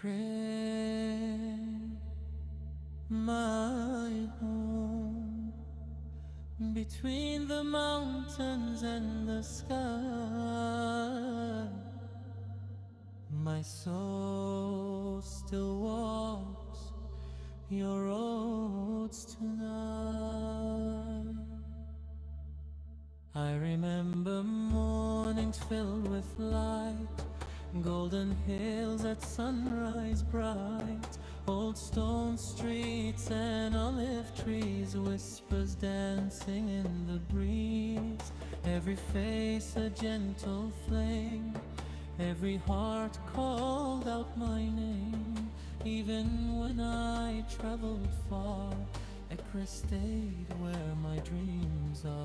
crib, my home, between the mountains and the sky. My soul still walks your roads tonight. I remember mornings filled with light, golden hills at sunrise bright, old stone streets and olive trees, whispers dancing in the breeze, every face a gentle flame, every heart called out my name. Even when I traveled far, Acre stayed where my dreams are.